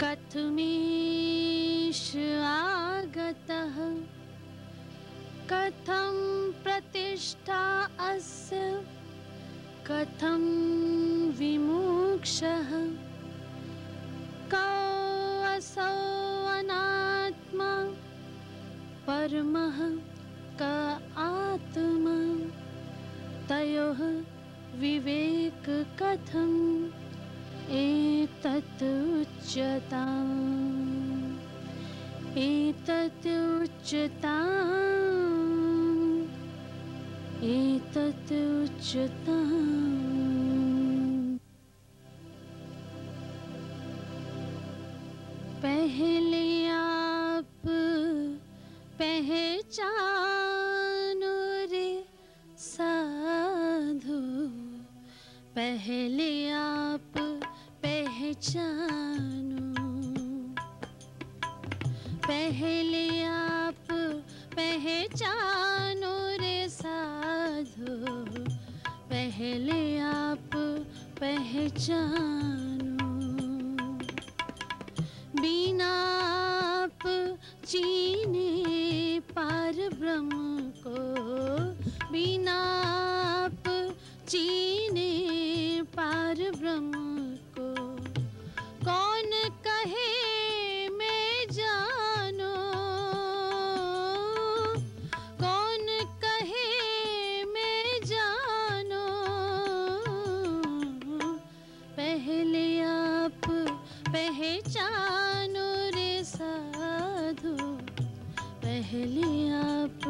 कथमेष आगतः कथं प्रतिष्ठा अस्य कथं विमुक्षः कौ अनात्मा परमः क आत्मा तयोः विवेक कथम् एतत् उच्यताम् एतत् उच्यताम् एतत् उच्यताम्। पहले आप पहचानो रे साधु, पहले आप पहचानो, पहले आप पहचानो रे साधु, पहले आप पहचानो। बिना आप चीने पार ब्रह्म को, बिना आप चीने पार ब्रह्म को, कौन कहे मैं जानो, कौन कहे मैं जानो। पहले आप पहचानो रे साधु, पहले आप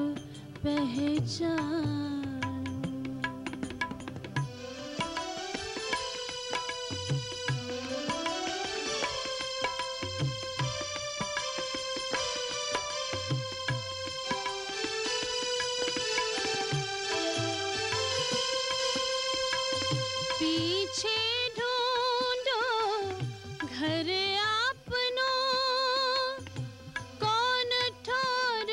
पहचानो। पीछे ढूंढो घर आपनो, कौन ठोर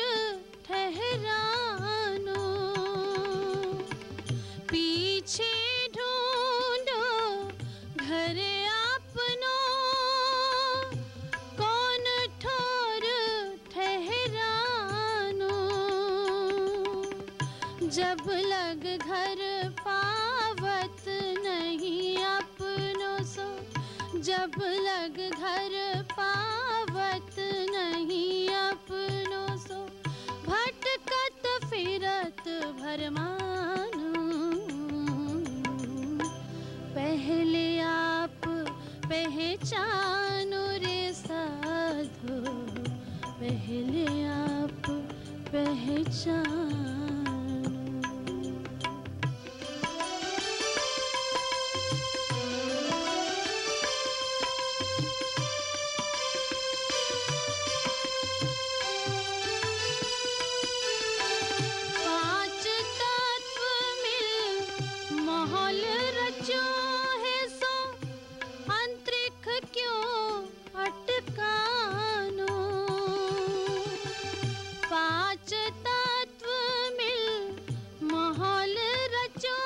ठहरानो। पीछे ढूंढो घर आपनो, कौन ठोर ठहरानो। जब लग घर पावत नहीं अपनों सो, जब लग घर पावत नहीं अपनों सो, भटकत फिरत भरमानो। पहले आप पहचानो रे साधु, पहले आप पहचानो। माहौल रचो है सो, अंतरिक्ष क्यों अटकानो। पांच तत्व मिल माहौल रचो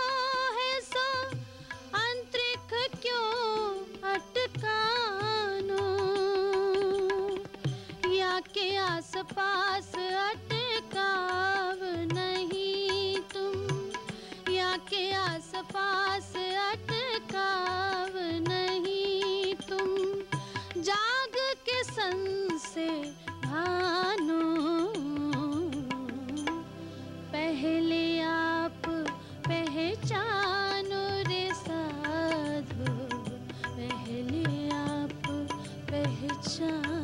है सो, अंतरिक्ष क्यों अटकानो। या के आस पास अटकाव नहीं तुम, या के आस पास अटकाव नहीं तुम। जाग के सन से भानो, पहले आप पहचानो रे साधु, पहले आप पहचानो।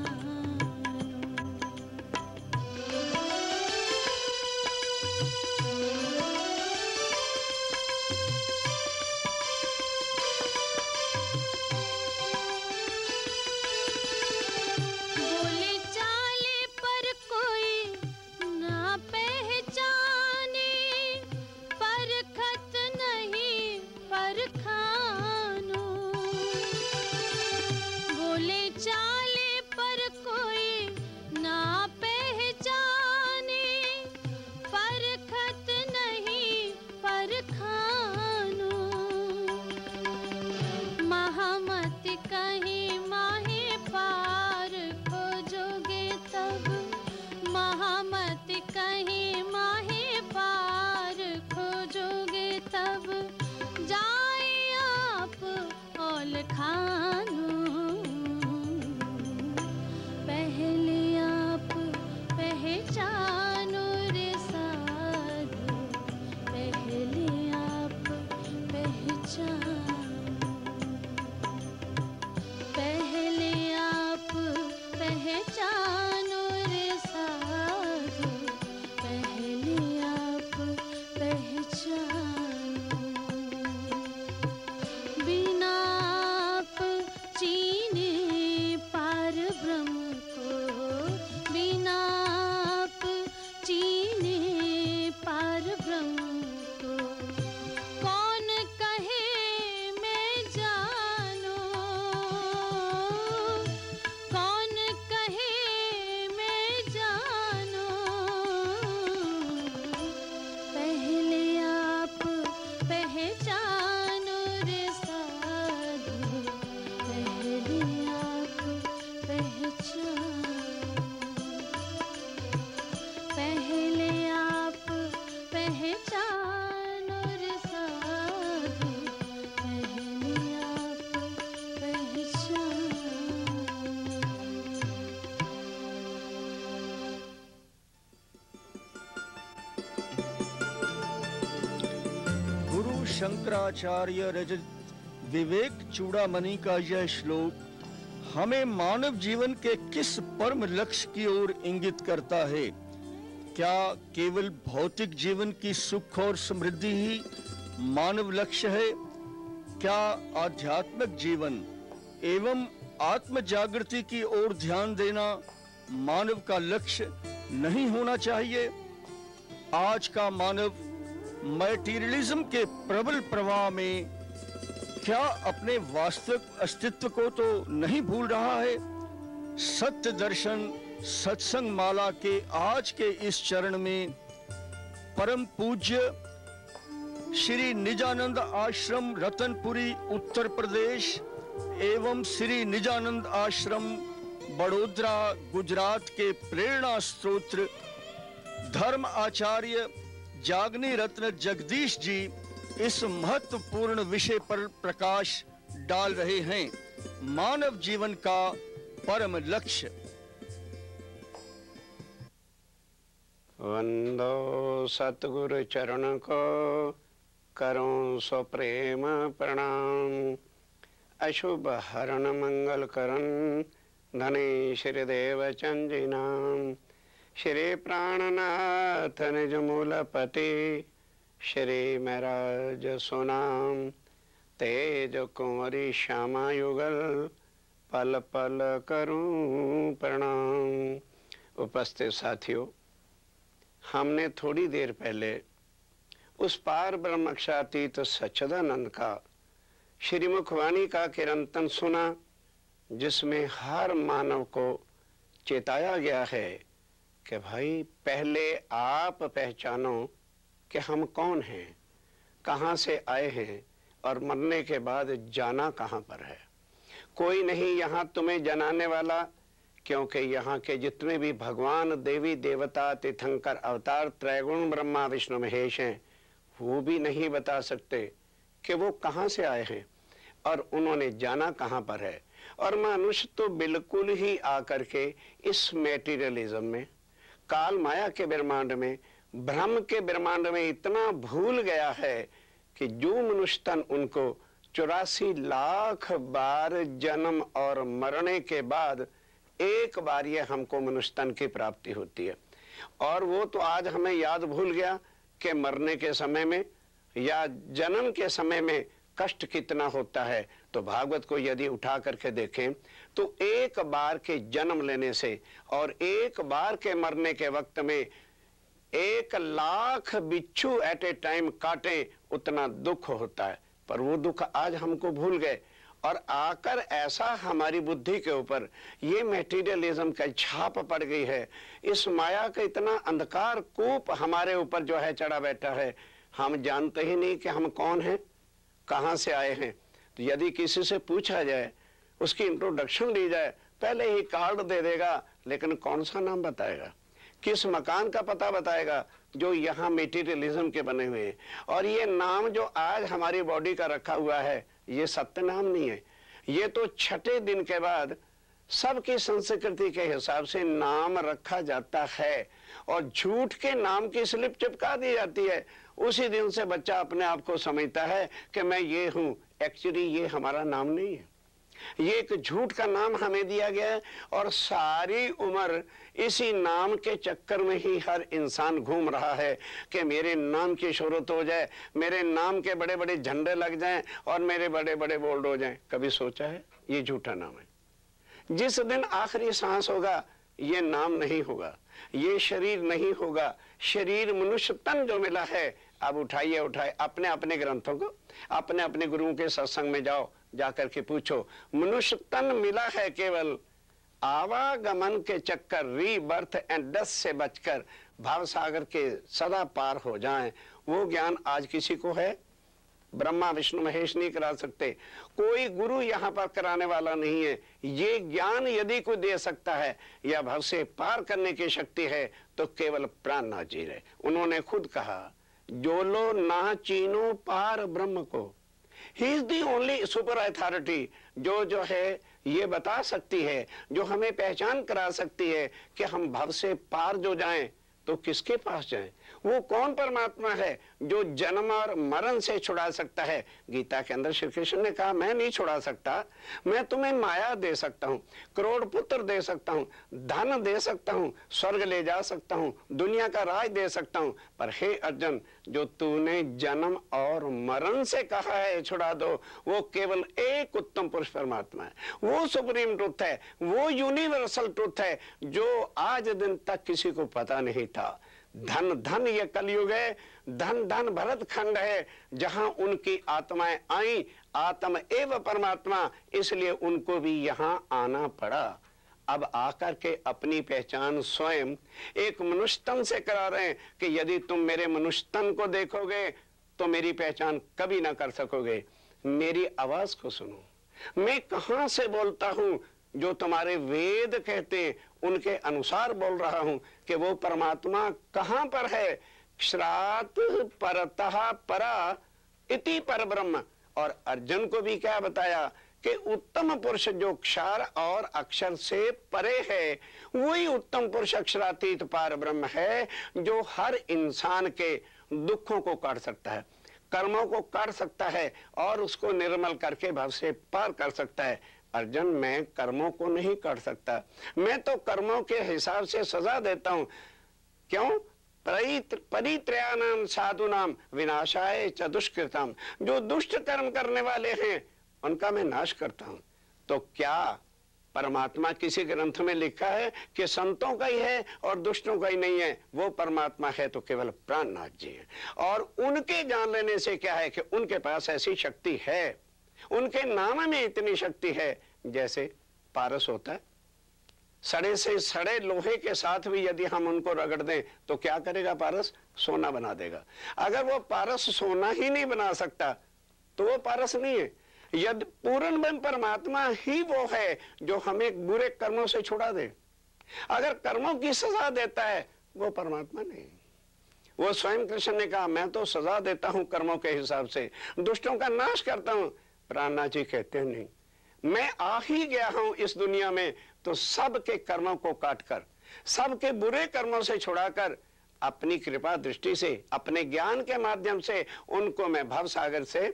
शंकराचार्य रचित विवेक चूड़ामणि का यह श्लोक हमें मानव जीवन के किस परम लक्ष्य की ओर इंगित करता है? क्या केवल भौतिक जीवन की सुख और समृद्धि ही मानव लक्ष्य है? क्या आध्यात्मिक जीवन एवं आत्म जागृति की ओर ध्यान देना मानव का लक्ष्य नहीं होना चाहिए? आज का मानव मैटीरियलिज्म के प्रबल प्रवाह में क्या अपने वास्तविक अस्तित्व को तो नहीं भूल रहा है? सत्य दर्शन सत्संग माला के आज के इस चरण में परम पूज्य श्री निजानंद आश्रम रतनपुरी उत्तर प्रदेश एवं श्री निजानंद आश्रम बड़ोदरा गुजरात के प्रेरणा स्त्रोत्र धर्म आचार्य जागनी रत्न जगदीश जी इस महत्वपूर्ण विषय पर प्रकाश डाल रहे हैं, मानव जीवन का परम लक्ष्य। वंदो सतगुरु चरण को करो सो प्रेम प्रणाम। अशुभ हरण मंगल करन धने श्री देव चंदी नाम। श्री प्राणनाथ निज मूलपति श्री महराज सुनाम। तेज कुंवरी श्यामा युगल पल पल करूं प्रणाम। उपस्थित साथियों, हमने थोड़ी देर पहले उस पार ब्रह्मक्षातीत सच्चिदानंद का श्रीमुखवाणी का कीर्तन सुना, जिसमें हर मानव को चेताया गया है कि भाई पहले आप पहचानो कि हम कौन हैं, कहाँ से आए हैं और मरने के बाद जाना कहाँ पर है। कोई नहीं यहाँ तुम्हें जनाने वाला, क्योंकि यहाँ के जितने भी भगवान देवी देवता तीर्थंकर अवतार त्रैगुण ब्रह्मा विष्णु महेश हैं, वो भी नहीं बता सकते कि वो कहाँ से आए हैं और उन्होंने जाना कहाँ पर है। और मनुष्य तो बिल्कुल ही आकर के इस मेटीरियलिज्म में, काल माया के ब्रह्मांड में, भ्रम के ब्रह्मांड में इतना भूल गया है कि जो मनुष्य तन उनको 84 लाख बार जन्म और मरने के बाद एक बार ये हमको मनुष्य तन की प्राप्ति होती है। और वो तो आज हमें याद भूल गया कि मरने के समय में या जन्म के समय में कष्ट कितना होता है। तो भागवत को यदि उठा करके देखें तो एक बार के जन्म लेने से और एक बार के मरने के वक्त में 1 लाख बिच्छू एट ए टाइम काटे उतना दुख होता है। पर वो दुख आज हमको भूल गए और आकर ऐसा हमारी बुद्धि के ऊपर ये मेटीरियलिज्म का छाप पड़ गई है। इस माया का इतना अंधकार कूप हमारे ऊपर जो है चढ़ा बैठा है, हम जानते ही नहीं कि हम कौन हैं, कहाँ से आए हैं। तो यदि किसी से पूछा जाए, उसकी इंट्रोडक्शन ली जाए, पहले ही कार्ड दे देगा, लेकिन कौन सा नाम बताएगा, किस मकान का पता बताएगा जो यहाँ मेटीरियलिज्म के बने हुए हैं। और ये नाम जो आज हमारी बॉडी का रखा हुआ है, ये सत्य नाम नहीं है। ये तो छठे दिन के बाद सबकी संस्कृति के हिसाब से नाम रखा जाता है और झूठ के नाम की स्लिप चिपका दी जाती है। उसी दिन से बच्चा अपने आप को समझता है कि मैं ये हूं। एक्चुअली ये हमारा नाम नहीं है, ये एक झूठ का नाम हमें दिया गया है और सारी उम्र इसी नाम के चक्कर में ही हर इंसान घूम रहा है कि मेरे नाम की शोहरत हो जाए, मेरे नाम के बड़े बड़े झंडे लग जाएं और मेरे बड़े बड़े बोल्ड हो जाएं। कभी सोचा है? ये झूठा नाम है। जिस दिन आखिरी सांस होगा ये नाम नहीं होगा, ये शरीर नहीं होगा। शरीर मनुष्य तन जो मिला है, अब उठाइए अपने अपने ग्रंथों को, अपने अपने गुरुओं के सत्संग में जाओ, जाकर के पूछो, मनुष्य तन मिला है केवल आवागमन के चक्कर, रीबर्थ एंड डेथ से बचकर भाव सागर के सदा पार हो जाएं। वो ज्ञान आज किसी को है? ब्रह्मा विष्णु महेश नहीं करा सकते, कोई गुरु यहाँ पर कराने वाला नहीं है। ये ज्ञान यदि कोई दे सकता है या भव से पार करने की शक्ति है तो केवल प्राणनाथ जी रहे। उन्होंने खुद कहा, जो लो ना चीनो पार ब्रह्म को, he is the only super authority, जो है ये बता सकती है, जो हमें पहचान करा सकती है कि हम भव से पार जो जाएं तो किसके पास जाएं। वो कौन परमात्मा है जो जन्म और मरण से छुड़ा सकता है? गीता के अंदर श्री कृष्ण ने कहा, मैं नहीं छुड़ा सकता, मैं तुम्हें माया दे सकता हूँ, करोड़ पुत्र दे सकता हूँ, धन दे सकता हूँ, स्वर्ग ले जा सकता हूँ, दुनिया का राज दे सकता हूँ, पर हे अर्जुन, जो तूने जन्म और मरण से कहा है छुड़ा दो, वो केवल एक उत्तम पुरुष परमात्मा है। वो सुप्रीम ट्रुथ है, वो यूनिवर्सल ट्रुथ है जो आज दिन तक किसी को पता नहीं था। धन धन ये कलयुग है, धन धन भरत खंड है, जहां उनकी आत्माएं आई, आत्म एवं परमात्मा, इसलिए उनको भी यहां आना पड़ा। अब आकर के अपनी पहचान स्वयं एक मनुष्य तन से करा रहे हैं कि यदि तुम मेरे मनुष्य तन को देखोगे तो मेरी पहचान कभी ना कर सकोगे। मेरी आवाज को सुनो, मैं कहां से बोलता हूं, जो तुम्हारे वेद कहते हैं उनके अनुसार बोल रहा हूं कि वो परमात्मा कहां पर है। क्षरात परतः परा इति परब्रह्म। और अर्जुन को भी क्या बताया कि उत्तम पुरुष जो क्षार और अक्षर से परे है, वही उत्तम पुरुष अक्षरातीत पार ब्रह्म है, जो हर इंसान के दुखों को काट सकता है, कर्मों को काट सकता है और उसको निर्मल करके भव से पार कर सकता है। अर्जुन, मैं कर्मों को नहीं काट सकता, मैं तो कर्मों के हिसाब से सजा देता हूं। क्यों? परित्रयाणाम साधुनाम विनाशाय च दुष्कृताम। जो दुष्ट कर्म करने वाले हैं उनका मैं नाश करता हूं। तो क्या परमात्मा किसी ग्रंथ में लिखा है कि संतों का ही है और दुष्टों का ही नहीं है? वो परमात्मा है तो केवल प्राणनाथ जी है। और उनके जान लेने से क्या है कि उनके पास ऐसी शक्ति है, उनके नाम में इतनी शक्ति है। जैसे पारस होता है, सड़े से सड़े लोहे के साथ भी यदि हम उनको रगड़ दें तो क्या करेगा पारस? सोना बना देगा। अगर वो पारस सोना ही नहीं बना सकता तो वो पारस नहीं है। यदि पूर्ण ब्रह्म परमात्मा ही वो है जो हमें बुरे कर्मों से छुड़ा दे। अगर कर्मों की सजा देता है वो परमात्मा नहीं। वो स्वयं कृष्ण ने कहा, मैं तो सजा देता हूं कर्मों के हिसाब से, दुष्टों का नाश करता हूं। प्राणनाथ जी कहते हैं नहीं, मैं आ ही गया हूं इस दुनिया में तो सबके कर्मों को काटकर, सबके बुरे कर्मों से छुड़ाकर, अपनी कृपा दृष्टि से, अपने ज्ञान के माध्यम से उनको मैं भव सागर से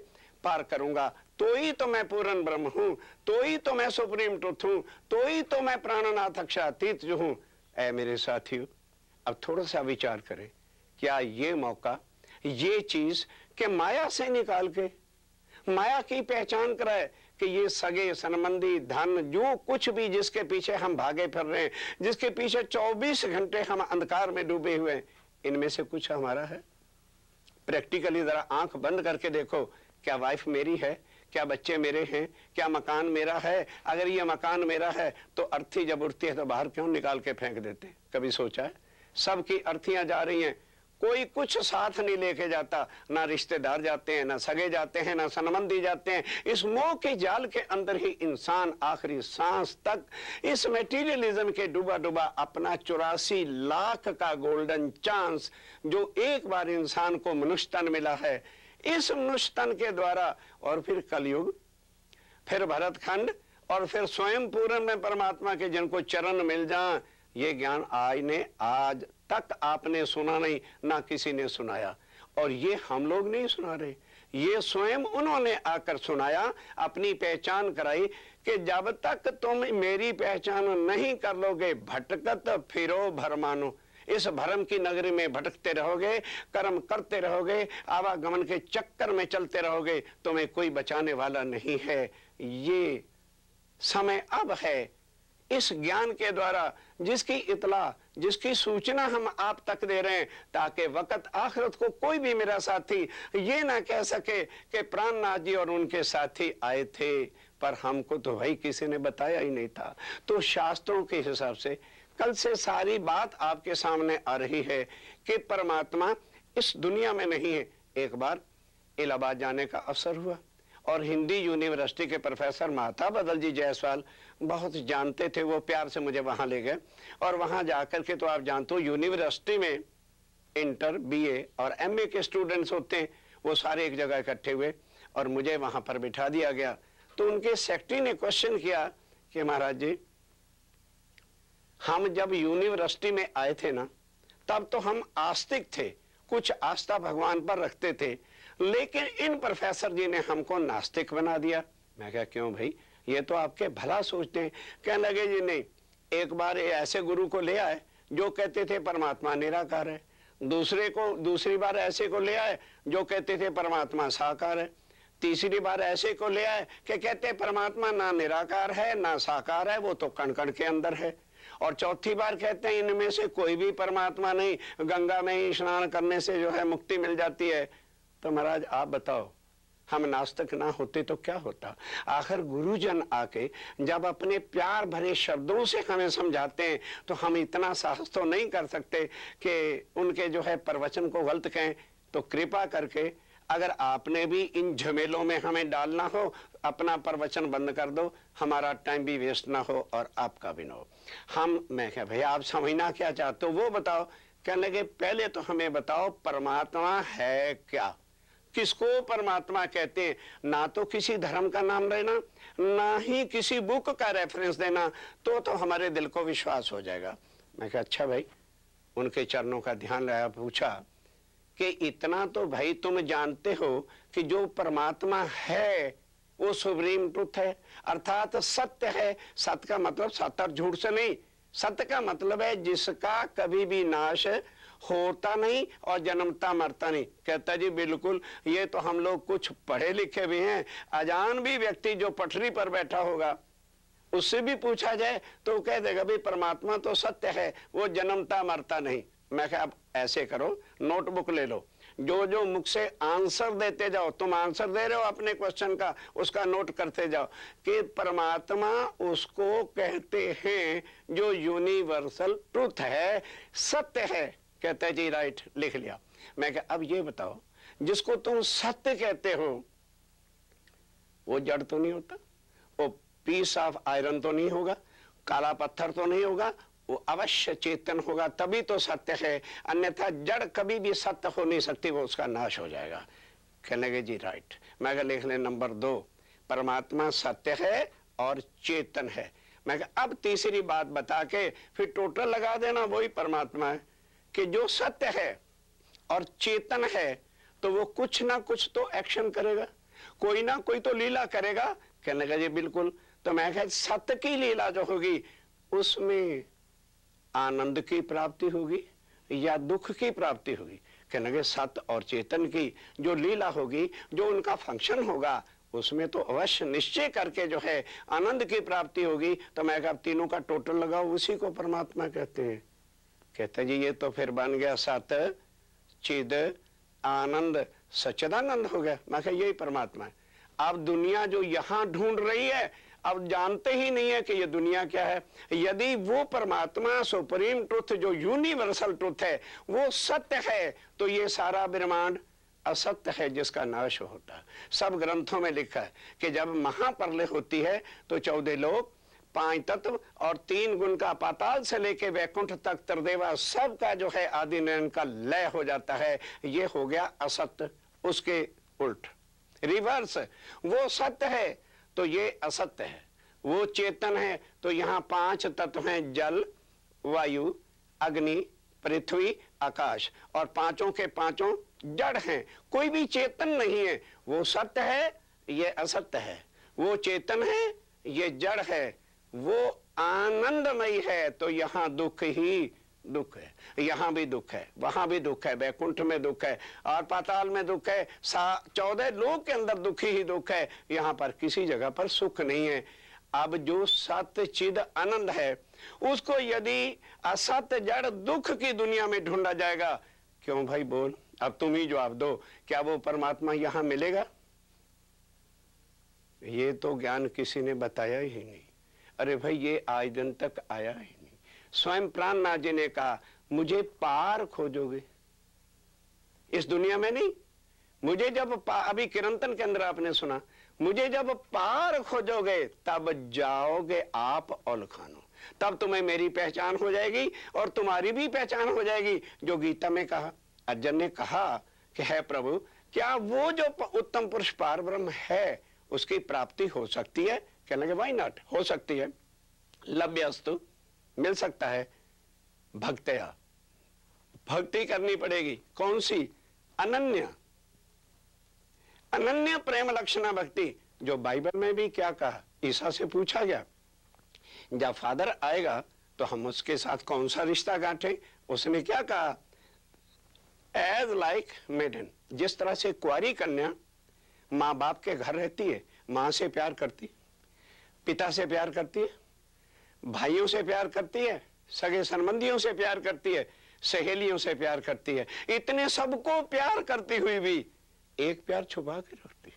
पार करूंगा। तो ही तो मैं पूर्ण ब्रह्म हूं, तो ही तो मैं सुप्रीम ट्रुथ हूं, तो ही तो मैं प्राणनाथ अक्षरातीत जो हूं। ऐ मेरे साथियों, अब थोड़ा सा विचार करें, क्या ये मौका, ये चीज के माया से निकाल के माया की पहचान कराए कि ये सगे संबंधी धन जो कुछ भी जिसके पीछे हम भागे फिर रहे हैं, जिसके पीछे 24 घंटे हम अंधकार में डूबे हुए हैं, इनमें से कुछ हमारा है? प्रैक्टिकली जरा आंख बंद करके देखो, क्या वाइफ मेरी है? क्या बच्चे मेरे हैं? क्या मकान मेरा है? अगर ये मकान मेरा है तो अर्थी जब उठती है तो बाहर क्यों निकाल के फेंक देते? कभी सोचा है? सबकी अर्थियां जा रही हैं, कोई कुछ साथ नहीं लेके जाता, ना रिश्तेदार जाते हैं, ना सगे जाते हैं, ना संबंधी जाते हैं। इस मोह के जाल के अंदर ही इंसान आखिरी सांस तक इस मेटीरियलिज्म के डूबा डूबा अपना 84 लाख का गोल्डन चांस जो एक बार इंसान को मनुष्य तन मिला है, इस मनुष्य तन के द्वारा, और फिर कलयुग, फिर भरतखंड, और फिर स्वयं पूर्ण में परमात्मा के जिनको चरण मिल जाए, ये ज्ञान आज तक आपने सुना नहीं, ना किसी ने सुनाया। और ये हम लोग नहीं सुना रहे, ये स्वयं उन्होंने आकर सुनाया, अपनी पहचान कराई कि जब तक तुम मेरी पहचान नहीं कर लोगे, भटकत फिरो भरमानो, इस भरम की नगरी में भटकते रहोगे, कर्म करते रहोगे, आवागमन के चक्कर में चलते रहोगे, तुम्हें कोई बचाने वाला नहीं है। ये समय अब है इस ज्ञान के द्वारा, जिसकी इतला, जिसकी सूचना हम आप तक दे रहे हैं, ताकि वक्त आखिरत को कोई भी मेरा साथी ये ना कह सके कि प्राणनाथ जी और उनके साथी आए थे, पर हमको तो भाई किसी ने बताया ही नहीं था। तो शास्त्रों के हिसाब से कल से सारी बात आपके सामने आ रही है कि परमात्मा इस दुनिया में नहीं है। एक बार इलाहाबाद जाने का अवसर हुआ और हिंदी यूनिवर्सिटी के प्रोफेसर माता बदल जी जायसवाल बहुत जानते थे, वो प्यार से मुझे वहां ले गए। और वहां जाकर के तो आप जानते हो यूनिवर्सिटी में इंटर, बीए और एमए के स्टूडेंट्स होते हैं, वो सारे एक जगह इकट्ठे हुए और मुझे वहां पर बिठा दिया गया। तो उनके सेक्रेटरी ने क्वेश्चन किया कि महाराज जी, हम जब यूनिवर्सिटी में आए थे ना, तब तो हम आस्तिक थे, कुछ आस्था भगवान पर रखते थे, लेकिन इन प्रोफेसर जी ने हमको नास्तिक बना दिया। मैं कहा क्यों भाई, ये तो आपके भला सोचते हैं। कहने लगे जी नहीं, एक बार ऐसे गुरु को ले आए जो कहते थे परमात्मा निराकार है, दूसरी बार ऐसे को ले आए जो कहते थे परमात्मा साकार है, तीसरी बार ऐसे को ले आए कि कहते परमात्मा ना निराकार है ना साकार है, वो तो कण कण के अंदर है, और चौथी बार कहते हैं इनमें से कोई भी परमात्मा नहीं, गंगा में ही स्नान करने से जो है मुक्ति मिल जाती है। तो महाराज आप बताओ, हम नास्तिक ना होते तो क्या होता? आखिर गुरुजन आके जब अपने प्यार भरे शब्दों से हमें समझाते हैं तो हम इतना साहस तो नहीं कर सकते कि उनके जो है प्रवचन को गलत कहें। तो कृपा करके अगर आपने भी इन झमेलों में हमें डालना हो, अपना प्रवचन बंद कर दो, हमारा टाइम भी वेस्ट ना हो और आपका भी ना हो। मैं क्या भैया आप समझना क्या चाहते हो वो बताओ। कहने लगे पहले तो हमें बताओ परमात्मा है क्या, किसको परमात्मा कहते हैं? ना तो किसी धर्म का नाम लेना, ना ही किसी बुक का रेफरेंस देना, तो हमारे दिल को विश्वास हो जाएगा। मैं कहा अच्छा भाई, उनके चरणों का ध्यान रहा, पूछा कि इतना तो भाई तुम जानते हो कि जो परमात्मा है वो सुप्रीम ट्रुथ है, अर्थात सत्य है। सत्य का मतलब सत्य और झूठ से नहीं, सत्य का मतलब है जिसका कभी भी नाश होता नहीं और जन्मता मरता नहीं। कहता जी बिल्कुल, ये तो हम लोग कुछ पढ़े लिखे भी हैं, अजान भी व्यक्ति जो पटरी पर बैठा होगा उससे भी पूछा जाए तो कह देगा भाई परमात्मा तो सत्य है, वो जन्मता मरता नहीं। मैं कहा अब ऐसे करो, नोटबुक ले लो, जो जो मुख से आंसर देते जाओ, तुम आंसर दे रहे हो अपने क्वेश्चन का, उसका नोट करते जाओ कि परमात्मा उसको कहते हैं जो यूनिवर्सल ट्रुथ है, सत्य है। कहते हैं जी राइट, लिख लिया। मैं कहा अब ये बताओ, जिसको तुम सत्य कहते हो वो जड़ तो नहीं होता, वो पीस ऑफ आयरन तो नहीं होगा, काला पत्थर तो नहीं होगा, वो अवश्य चेतन होगा, तभी तो सत्य है, अन्यथा जड़ कभी भी सत्य हो नहीं सकती, वो उसका नाश हो जाएगा। कहने लगे जी राइट। मैं कहा लिख ले नंबर 2, परमात्मा सत्य है और चेतन है। मैं कहा अब तीसरी बात बता के फिर टोटल लगा देना, वही परमात्मा है कि जो सत्य है और चेतन है तो वो कुछ ना कुछ तो एक्शन करेगा, कोई ना कोई तो लीला करेगा। कहने लगा जी बिल्कुल। तो मैं कहा सत्य की लीला जो होगी उसमें आनंद की प्राप्ति होगी या दुख की प्राप्ति होगी? कहने लगे सत्य और चेतन की जो लीला होगी, जो उनका फंक्शन होगा, उसमें तो अवश्य निश्चय करके जो है आनंद की प्राप्ति होगी। तो मैं कहा तीनों का टोटल लगाओ, उसी को परमात्मा कहते हैं। कहते जी ये तो फिर बन गया सत चिद आनंद सच्चिदानंद हो गया। मैं कहा यही परमात्मा है। अब दुनिया जो यहां ढूंढ रही है, अब जानते ही नहीं है कि ये दुनिया क्या है। यदि वो परमात्मा सुप्रीम ट्रुथ जो यूनिवर्सल ट्रुथ है वो सत्य है, तो ये सारा ब्रह्मांड असत्य है जिसका नाश होता है। सब ग्रंथों में लिखा है कि जब महाप्रलय होती है तो 14 लोक, 5 तत्व और 3 गुण का पाताल से लेके वैकुंठ तक त्रिदेवा सब का जो है आदि नयन का लय हो जाता है। ये हो गया असत्य। उसके उल्ट रिवर्स, वो सत्य है तो ये असत्य है, वो चेतन है तो यहाँ 5 तत्व हैं, जल वायु अग्नि पृथ्वी आकाश, और पांचों के पांचों जड़ हैं, कोई भी चेतन नहीं है। वो सत्य है ये असत्य है, वो चेतन है ये जड़ है, वो आनंदमयी है तो यहाँ दुख ही दुख है, यहाँ भी दुख है, वहां भी दुख है, वैकुंठ में दुख है और पाताल में दुख है, 14 लोक के अंदर दुख ही दुख है, यहाँ पर किसी जगह पर सुख नहीं है। अब जो सत्य चिद आनंद है उसको यदि असत्य जड़ दुख की दुनिया में ढूंढा जाएगा, क्यों भाई बोल, अब तुम ही जवाब दो, क्या वो परमात्मा यहां मिलेगा? ये तो ज्ञान किसी ने बताया ही नहीं। अरे भाई ये आज दिन तक आया ही नहीं। स्वयं प्राणनाथ जी ने कहा मुझे पार खोजोगे, इस दुनिया में नहीं, मुझे जब अभी कीर्तन के अंदर आपने सुना, मुझे जब पार खोजोगे तब जाओगे आप औल खानो, तब तुम्हें मेरी पहचान हो जाएगी और तुम्हारी भी पहचान हो जाएगी। जो गीता में कहा, अर्जुन ने कहा कि है प्रभु क्या वो जो उत्तम पुरुष पार ब्रह्म है उसकी प्राप्ति हो सकती है? कहने लगे व्हाई नॉट, हो सकती है, लभ्यस्तु मिल सकता है, भक्तया भक्ति करनी पड़ेगी। कौन सी? अनन्य, अनन्य प्रेम लक्षणा भक्ति, जो बाइबल में भी क्या कहा, ईसा से पूछा गया जब फादर आएगा तो हम उसके साथ कौन सा रिश्ता गांठे? उसने क्या कहा? एज लाइक मेडन, जिस तरह से कुंवारी कन्या माँ बाप के घर रहती है, माँ से प्यार करती, पिता से प्यार करती है, भाइयों से प्यार करती है, सगे संबंधियों से प्यार करती है, सहेलियों से प्यार करती है, इतने सबको प्यार करती हुई भी एक प्यार छुपा के रखती,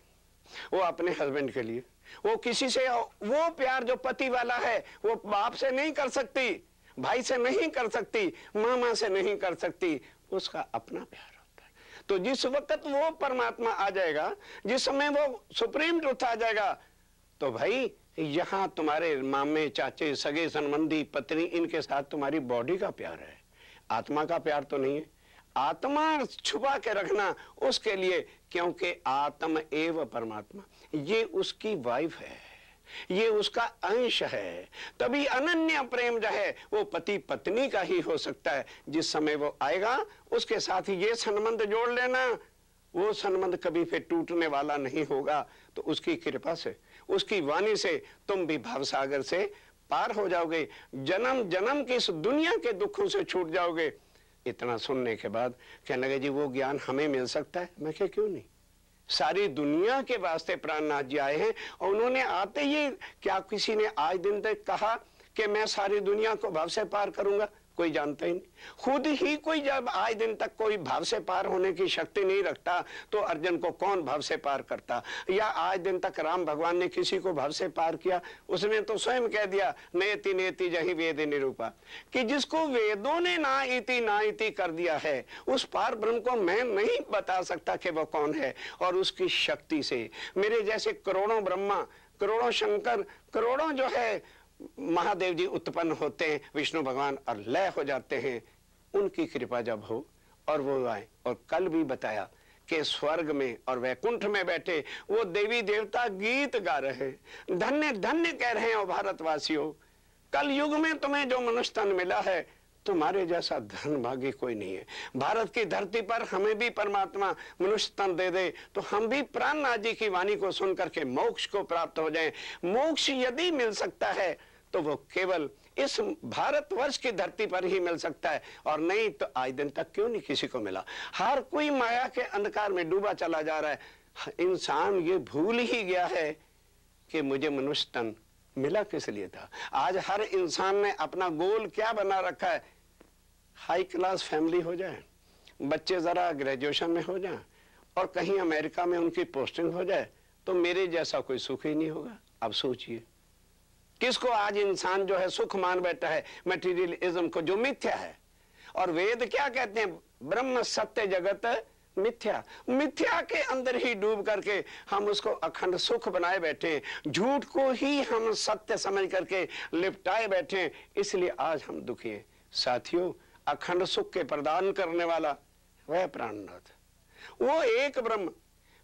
वो अपने हस्बैंड के लिए। वो किसी से, वो प्यार जो पति वाला है वो बाप से नहीं कर सकती, भाई से नहीं कर सकती, मामा से नहीं कर सकती, उसका अपना प्यार होता है। तो जिस वक्त वो परमात्मा आ जाएगा, जिस समय वो सुप्रीम ट्रुथ आ जाएगा, तो भाई यहाँ तुम्हारे मामे चाचे सगे संबंधी पत्नी इनके साथ तुम्हारी बॉडी का प्यार है, आत्मा का प्यार तो नहीं है। आत्मा छुपा के रखना उसके लिए, क्योंकि आत्म एव परमात्मा, ये उसकी वाइफ है, ये उसका अंश है। तभी अनन्य प्रेम जो है वो पति पत्नी का ही हो सकता है। जिस समय वो आएगा उसके साथ ये संबंध जोड़ लेना, वो संबंध कभी फिर टूटने वाला नहीं होगा। तो उसकी कृपा से, उसकी वाणी से तुम भी भवसागर से पार हो जाओगे, जन्म जन्म की इस दुनिया के दुखों से छूट जाओगे। इतना सुनने के बाद कहने लगे जी वो ज्ञान हमें मिल सकता है। मैं क्या, क्यों नहीं, सारी दुनिया के वास्ते प्राणनाथ जी आए हैं और उन्होंने आते ही, क्या किसी ने आज दिन तक कहा कि मैं सारी दुनिया को भाव से पार करूंगा? कोई जानता ही नहीं। खुद ही कोई जब आज दिन तक कोई भाव से पार होने की शक्ति नहीं रखता तो अर्जुन को कौन भाव से पार करता? या आज दिन तक राम भगवान ने किसी को भाव से पार किया? उसने तो स्वयं कह दिया नेति नेति जहि वेद निरूपा, कि जिसको वेदों ने ना इति कर दिया है उस पार ब्रह्म को मैं नहीं बता सकता कि वो कौन है। और उसकी शक्ति से मेरे जैसे करोड़ों ब्रह्मा, करोड़ों शंकर, करोड़ों जो है महादेव जी उत्पन्न होते हैं, विष्णु भगवान, और लय हो जाते हैं। उनकी कृपा जब हो और वो आए, और कल भी बताया कि स्वर्ग में और वैकुंठ में बैठे वो देवी देवता गीत गा रहे, धन्य धन्य कह रहे हैं। और भारतवासियों, कल युग में तुम्हें जो मनुष्य तन मिला है, तुम्हारे जैसा धन भागी कोई नहीं है। भारत की धरती पर हमें भी परमात्मा मनुष्य तन दे दे तो हम भी प्राणनाथ जी की वाणी को सुन करके मोक्ष को प्राप्त हो जाएं। मोक्ष यदि मिल सकता है तो वो केवल इस भारतवर्ष की धरती पर ही मिल सकता है, और नहीं तो आज दिन तक क्यों नहीं किसी को मिला। हर कोई माया के अंधकार में डूबा चला जा रहा है। इंसान ये भूल ही गया है कि मुझे मनुष्य तन मिला किस लिए था। आज हर इंसान ने अपना गोल क्या बना रखा है? हाई क्लास फैमिली हो जाए, बच्चे जरा ग्रेजुएशन में हो जाए और कहीं अमेरिका में उनकी पोस्टिंग हो जाए, तो मेरे जैसा कोई सुख ही नहीं होगा। अब सोचिए, किसको आज इंसान जो है सुख मान बैठा है? मटेरियलिज्म को, जो मिथ्या है। और वेद क्या कहते हैं? ब्रह्म सत्य जगत मिथ्या। मिथ्या के अंदर ही डूब करके हम उसको अखंड सुख बनाए बैठे हैं, झूठ को ही हम सत्य समझ करके लिपटाए बैठे हैं। इसलिए आज हम दुखी हैं। साथियों, अखंड सुख के प्रदान करने वाला वह प्राणनाथ, वो एक ब्रह्म,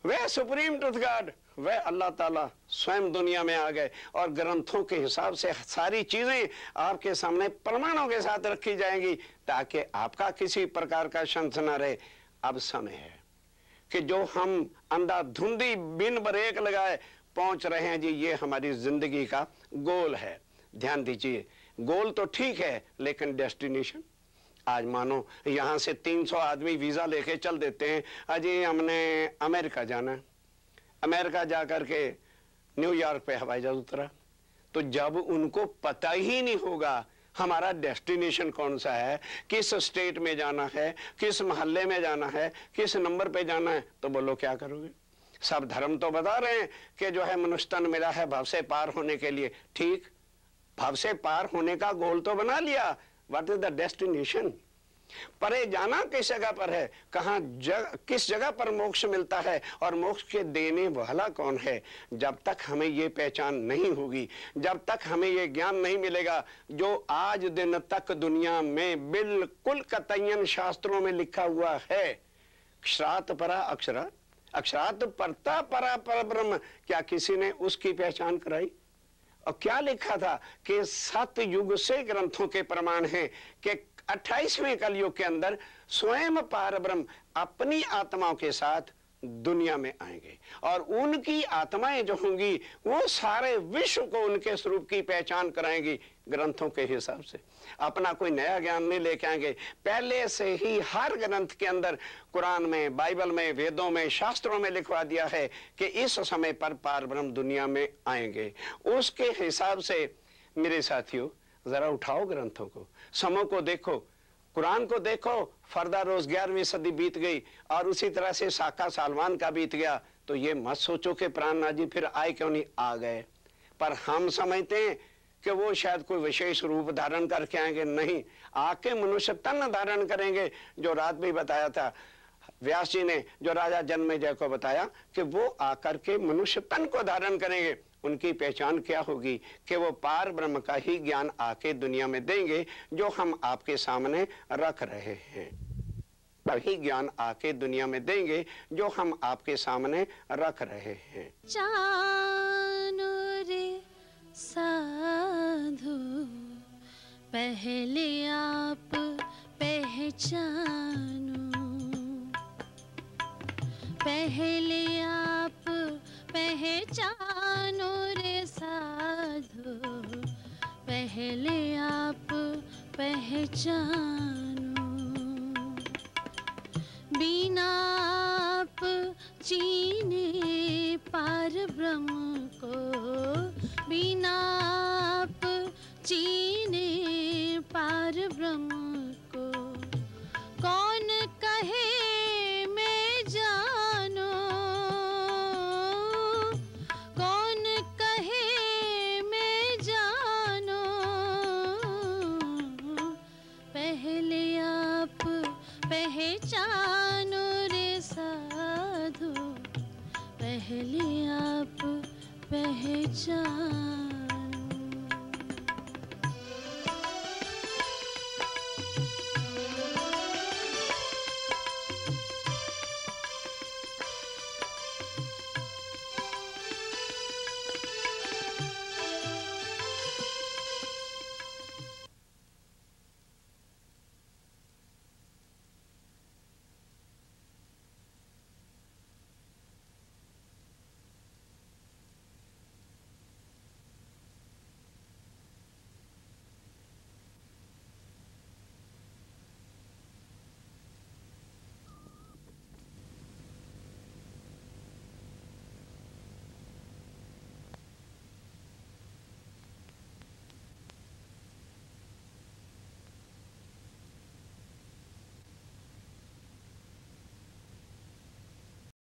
वह सुप्रीम ट्रुथ गॉड, वह अल्लाह ताला स्वयं दुनिया में आ गए और ग्रंथों के हिसाब से सारी चीजें आपके सामने प्रमाणों के साथ रखी जाएंगी ताकि आपका किसी प्रकार का संशय न रहे। अब समय है कि जो हम अंधाधुंधी बिन ब्रेक लगाए पहुंच रहे हैं जी, ये हमारी जिंदगी का गोल है। ध्यान दीजिए, गोल तो ठीक है लेकिन डेस्टिनेशन। आज मानो यहां से 300 आदमी वीजा लेके चल देते हैं, अजय हमने अमेरिका जाना है। अमेरिका जाकर के न्यूयॉर्क पे हवाई जहाज उतरा, तो जब उनको पता ही नहीं होगा हमारा डेस्टिनेशन कौन सा है, किस स्टेट में जाना है, किस मोहल्ले में जाना है, किस नंबर पे जाना है, तो बोलो क्या करोगे? सब धर्म तो बता रहे हैं कि जो है मनुष्य तन मिला है भव से पार होने के लिए। ठीक, भव से पार होने का गोल तो बना लिया, व्हाट इज द डेस्टिनेशन? परे जाना किस जगह पर है, कहां किस जगह पर मोक्ष मिलता है और मोक्ष के देने वाला कौन है? जब तक हमें ये पहचान नहीं होगी, जब तक हमें ये ज्ञान नहीं मिलेगा जो आज दिन तक दुनिया में बिल्कुल कतईयन शास्त्रों में लिखा हुआ है, अक्षरात परा अक्षरा, अक्षरात परता परा पर ब्रह्म, क्या किसी ने उसकी पहचान कराई? और क्या लिखा था कि सतयुग से ग्रंथों के प्रमाण हैं कि 28वें कलयुग के अंदर स्वयं पारब्रह्म अपनी आत्माओं के साथ दुनिया में आएंगे और उनकी आत्माएं जो होंगी वो सारे विश्व को उनके स्वरूप की पहचान कराएंगी ग्रंथों के हिसाब से। अपना कोई नया ज्ञान नहीं लेके आएंगे, पहले से ही हर ग्रंथ के अंदर, कुरान में, बाइबल में, वेदों में, शास्त्रों में लिखवा दिया है कि इस समय पर पारब्रह्म दुनिया में आएंगे। उसके हिसाब से मेरे साथियों जरा उठाओ ग्रंथों को, समों को देखो, कुरान को देखो। फरदा रोज 11वीं सदी बीत गई और उसी तरह से साका सालवान का बीत गया, तो ये मत सोचो कि प्राणनाथ जी फिर आए क्यों नहीं, आ गए। पर हम समझते हैं कि वो शायद कोई विशेष रूप धारण करके आएंगे, नहीं, आके मनुष्य तन धारण करेंगे। जो रात भी बताया था व्यास जी ने, जो राजा जन्मेजय को बताया कि वो आकर के मनुष्य तन को धारण करेंगे। उनकी पहचान क्या होगी कि वो पार ब्रह्म का ही ज्ञान आके दुनिया में देंगे जो हम आपके सामने रख रहे हैं। वही ज्ञान आके दुनिया में देंगे जो हम आपके सामने रख रहे हैं। जानो रे साधु पहले आप पहचानो, पहले आप पहचानो रे साधु, पहले आप पहचानो। बिना आप चीने पार ब्रह्म को, बिना आप चीने पार ब्रह्म को, कौन कहे मैं जानो, कौन कहे मैं जानो। पहले आप पहचानो